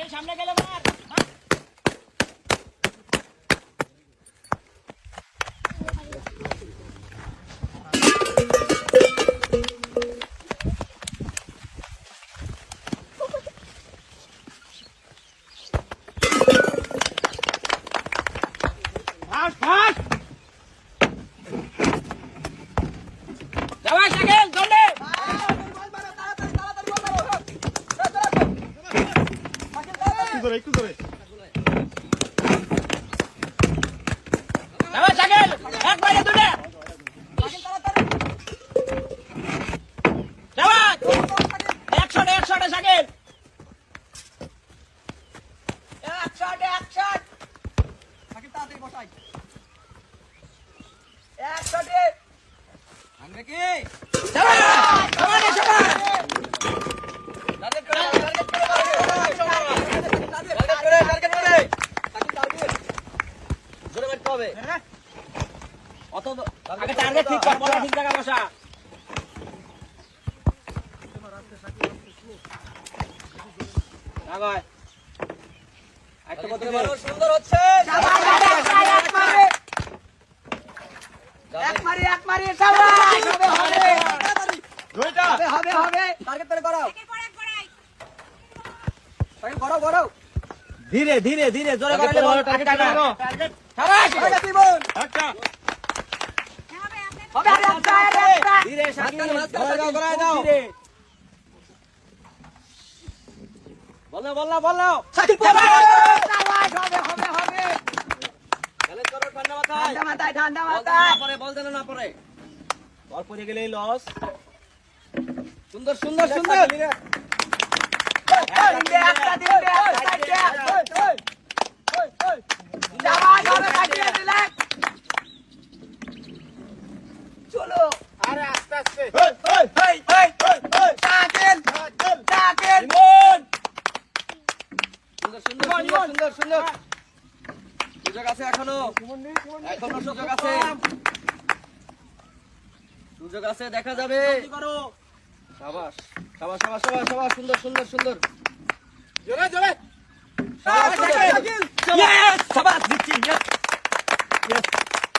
সামনে গেলে মার একটু ধরে সুন্দর হচ্ছে ধীরে ধীরে ধীরে জোরে ঠান্ডা মাথায় বল যেন না পড়ে বল পড়ে গেলে লস সুন্দর সুন্দর সুন্দর চলো আরে আস্তে আস্তে সুন্দর সুন্দর সুন্দর সুন্দর সুযোগ আছে এখনো সুযোগ আছে সুযোগ আছে দেখা যাবে সাবাস সাবাস সাবাস সাবাস সাবাস সুন্দর সুন্দর সুন্দর জোরে জোরে সাবাস